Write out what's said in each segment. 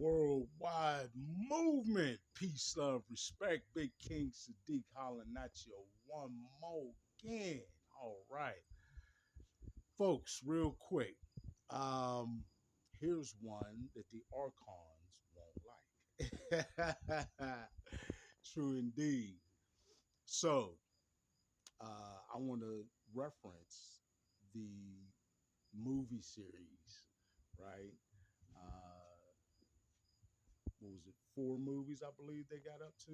worldwide movement. Peace, love, respect. Big King Sadiq hollering at you one more again. All right. Folks, real quick. Um, Here's one that the Archons won't like. True indeed. So, I want to reference the movie series, right? Uh, what was it? 4 movies, I believe they got up to.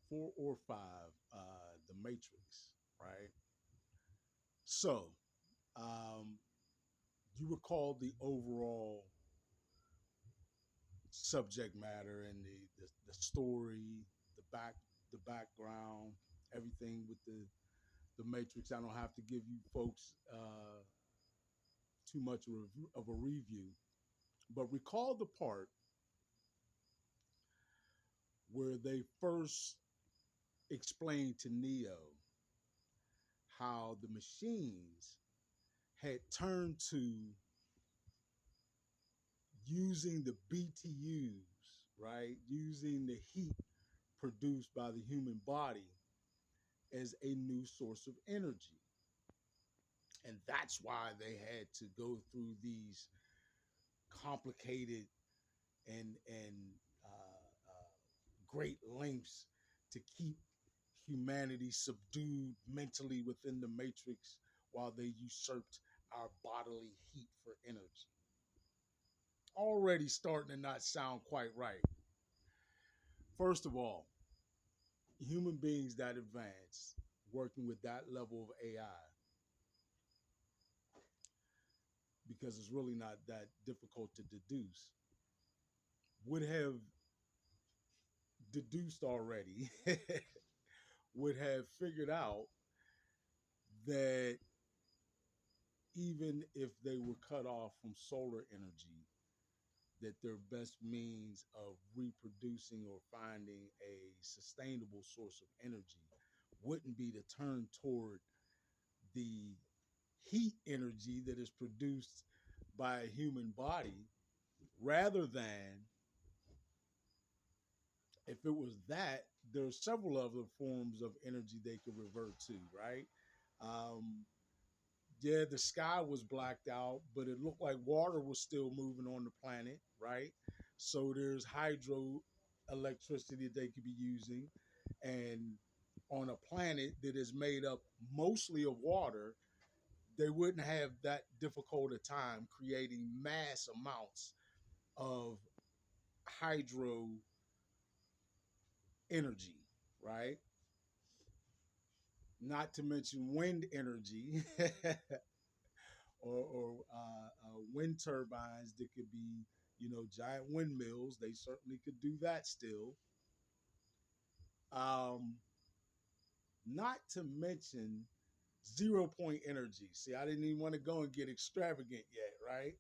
4 or 5. The Matrix, right? So, um, you recall the overall subject matter and the story, the background, everything with the Matrix. I don't have to give you folks too much of a review, but recall the part where they first explained to Neo how the machines had turned to using the BTUs, right? Using the heat produced by the human body as a new source of energy. And that's why they had to go through these complicated and great lengths to keep humanity subdued mentally within the matrix while they usurped our bodily heat for energy. Already starting to not sound quite right. First of all, human beings that advanced, working with that level of AI, because it's really not that difficult to deduce, would have deduced already, would have figured out that even if they were cut off from solar energy, that their best means of reproducing or finding a sustainable source of energy wouldn't be to turn toward the heat energy that is produced by a human body, rather than, if it was that, there's several other forms of energy they could revert to, right? Um, yeah, the sky was blacked out, but it looked like water was still moving on the planet, right? So there's hydro electricity they could be using. And on a planet that is made up mostly of water, they wouldn't have that difficult a time creating mass amounts of hydro energy, right? Not to mention wind energy or wind turbines that could be, giant windmills. They certainly could do that still. Um, Not to mention 0 point energy. See, I didn't even want to go and get extravagant yet, right?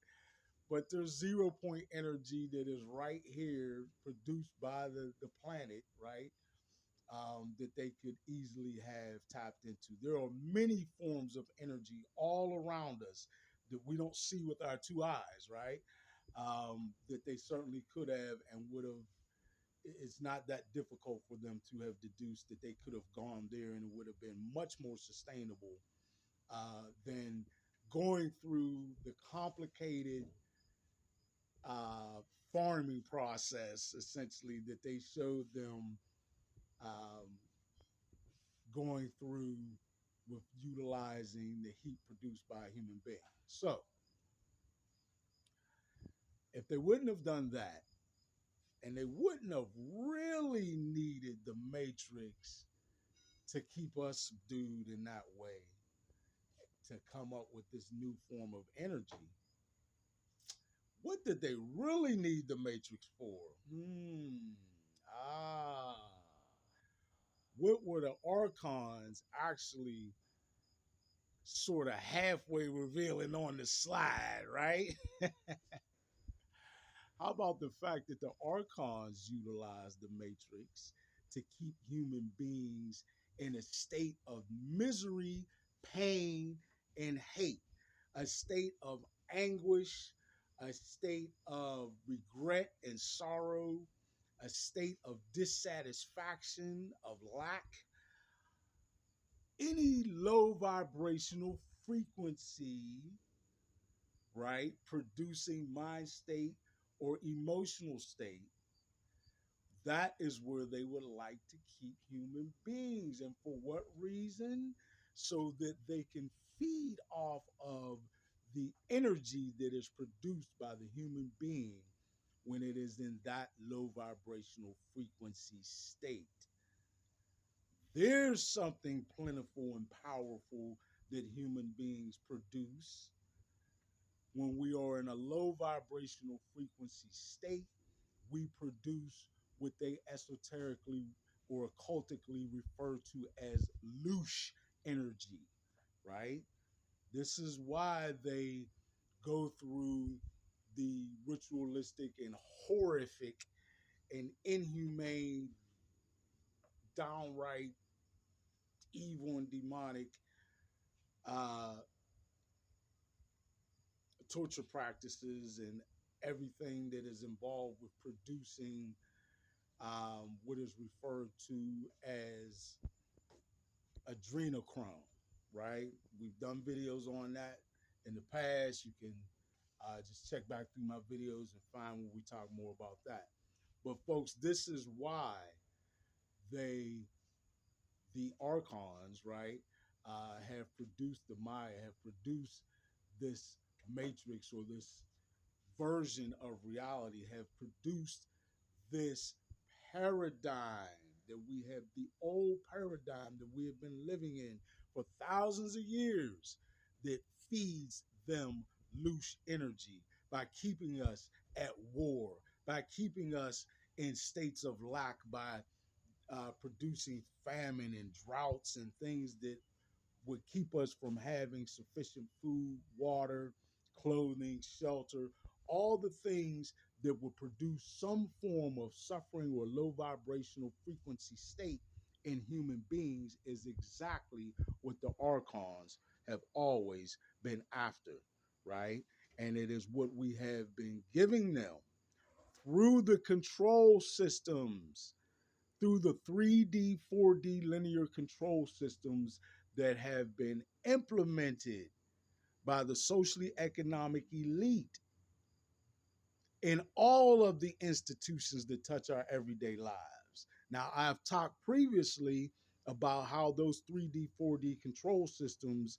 But there's 0 point energy that is right here produced by the planet, right? That they could easily have tapped into. There are many forms of energy all around us that we don't see with our 2 eyes, right? That they certainly could have and would have. It's not that difficult for them to have deduced that they could have gone there and it would have been much more sustainable than going through the complicated uh, farming process, essentially, that they showed them um, going through with utilizing the heat produced by a human being. So, if they wouldn't have done that, and they wouldn't have really needed the matrix to keep us subdued in that way, to come up with this new form of energy, what did they really need the matrix for? Ah. What were the Archons actually sort of halfway revealing on the slide, right? How about the fact that the Archons utilized the Matrix to keep human beings in a state of misery, pain, and hate, a state of anguish, a state of regret and sorrow, a state of dissatisfaction, of lack, any low vibrational frequency, right, producing mind state or emotional state, that is where they would like to keep human beings. And for what reason? So that they can feed off of the energy that is produced by the human being when it is in that low vibrational frequency state. There's something plentiful and powerful that human beings produce when we are in a low vibrational frequency state. We produce what they esoterically or occultically refer to as loosh energy, right? This is why they go through the ritualistic and horrific and inhumane, downright evil and demonic uh, torture practices and everything that is involved with producing what is referred to as adrenochrome, right? We've done videos on that in the past. You can just check back through my videos and find where we talk more about that. But folks, this is why they, the Archons, right, have produced the Maya, have produced this matrix or this version of reality, have produced this paradigm that we have, the old paradigm that we have been living in for thousands of years, that feeds them loose energy by keeping us at war, by keeping us in states of lack, by producing famine and droughts and things that would keep us from having sufficient food, water, clothing, shelter, all the things that would produce some form of suffering or low vibrational frequency state in human beings is exactly what the Archons have always been after, right? And it is what we have been giving them through the control systems, through the 3D, 4D linear control systems that have been implemented by the socially economic elite in all of the institutions that touch our everyday lives. Now, I've talked previously about how those 3D, 4D control systems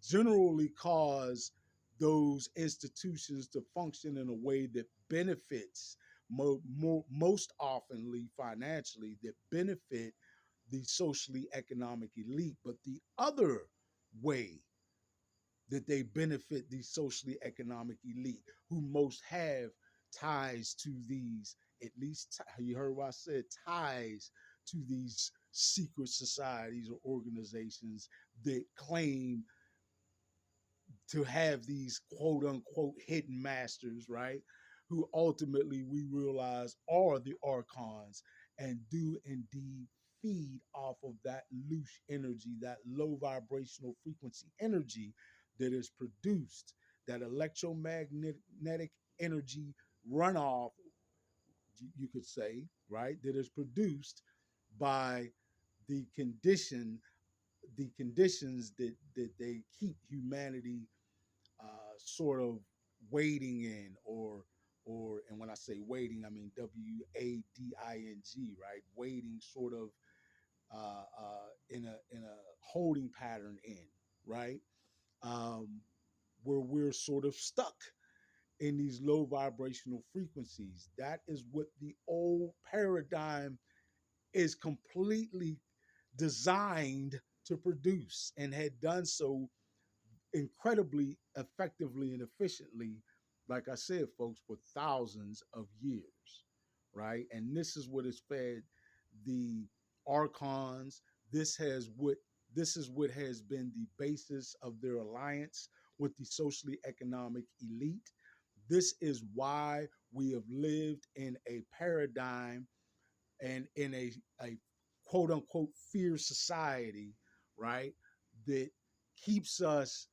generally cause those institutions to function in a way that benefits most oftenly financially, that benefit the socially economic elite. But the other way that they benefit the socially economic elite, who most have ties to these, at least you heard what I said, ties to these secret societies or organizations that claim to have these quote unquote hidden masters, right? Who ultimately we realize are the Archons and do indeed feed off of that loose energy, that low vibrational frequency energy that is produced, that electromagnetic energy runoff, you could say, right? That is produced by the conditions that they keep humanity sort of waiting in, and when I say waiting, I mean WADING, right? Waiting, sort of in a holding pattern in, right? Where we're sort of stuck in these low vibrational frequencies. That is what the old paradigm is completely designed to produce, and had done so incredibly effectively and efficiently, like I said, folks, for thousands of years, right? And this is what has fed the Archons. This has what this is what has been the basis of their alliance with the socially economic elite. This is why we have lived in a paradigm and in a quote unquote fear society, right? That keeps us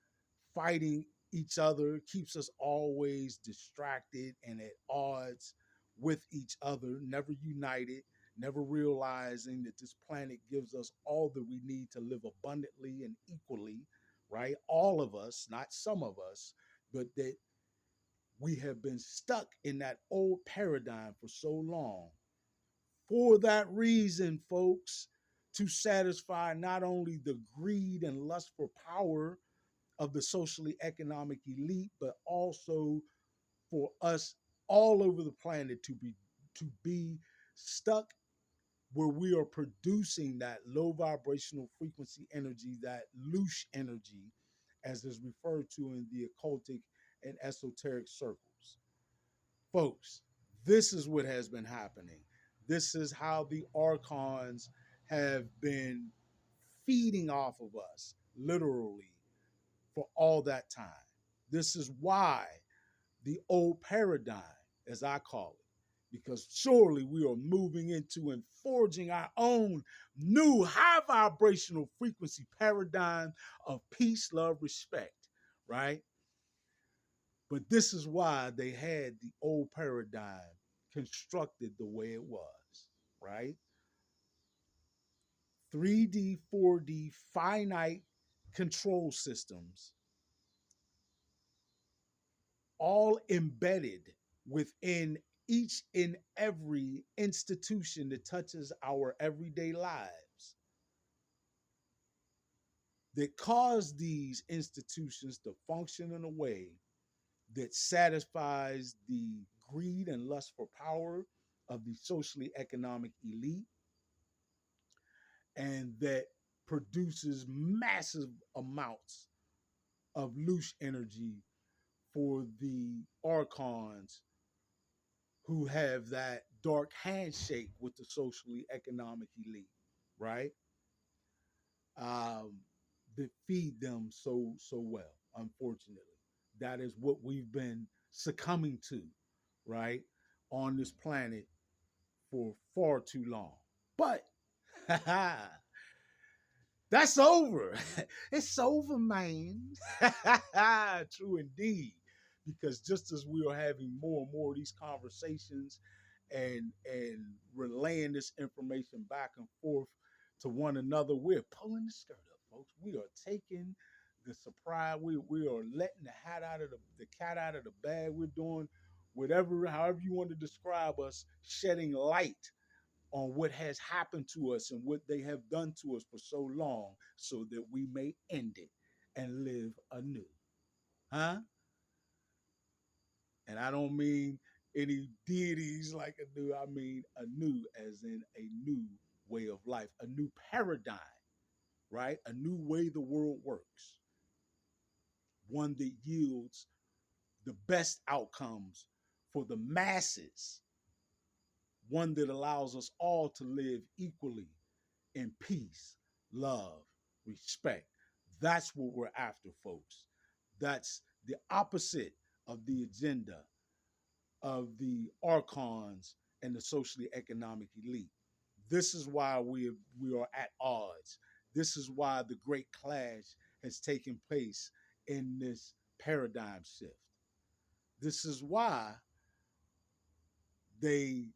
fighting each other, keeps us always distracted and at odds with each other, never united, never realizing that this planet gives us all that we need to live abundantly and equally, right? All of us, not some of us, but that we have been stuck in that old paradigm for so long. For that reason, folks, to satisfy not only the greed and lust for power of the socially economic elite, but also for us all over the planet to be stuck where we are producing that low vibrational frequency energy, that loose energy, as is referred to in the occultic and esoteric circles. Folks, this is what has been happening. This is how the Archons have been feeding off of us, literally, for all that time. This is why the old paradigm, as I call it, because surely we are moving into and forging our own new high vibrational frequency paradigm of peace, love, respect, right? But this is why they had the old paradigm constructed the way it was, right? 3D, 4D, finite control systems, all embedded within each and every institution that touches our everyday lives, that cause these institutions to function in a way that satisfies the greed and lust for power of the socially economic elite, and that produces massive amounts of loose energy for the archons who have that dark handshake with the socially economic elite, right? Um, that feed them so well. Unfortunately, that is what we've been succumbing to, right, on this planet for far too long. But that's over. It's over, man. True indeed. Because just as we are having more and more of these conversations and relaying this information back and forth to one another, we're pulling the skirt up, folks. We are taking the surprise. We are letting the cat out of the bag. We're doing whatever, however you want to describe us, shedding light on what has happened to us and what they have done to us for so long so that we may end it and live anew. Huh? And I don't mean any deities like anew. I mean anew as in a new way of life, a new paradigm, right? A new way the world works. One that yields the best outcomes for the masses. One that allows us all to live equally in peace, love, respect. That's what we're after, folks. That's the opposite of the agenda of the archons and the socially economic elite. This is why we are at odds. This is why the great clash has taken place in this paradigm shift. This is why they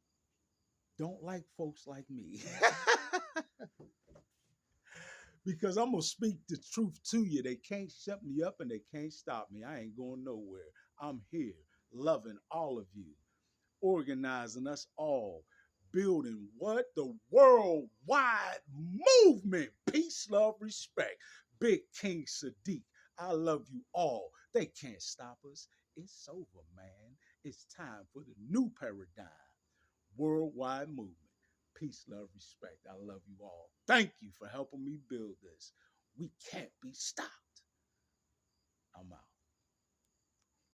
don't like folks like me. Because I'm gonna speak the truth to you. They can't shut me up and they can't stop me. I ain't going nowhere. I'm here, loving all of you, organizing us all, building what? The worldwide movement. Peace, love, respect. Big King Sadiq. I love you all. They can't stop us. It's over, man. It's time for the new paradigm. Worldwide movement. Peace, love, respect. I love you all. Thank you for helping me build this. We can't be stopped. I'm out.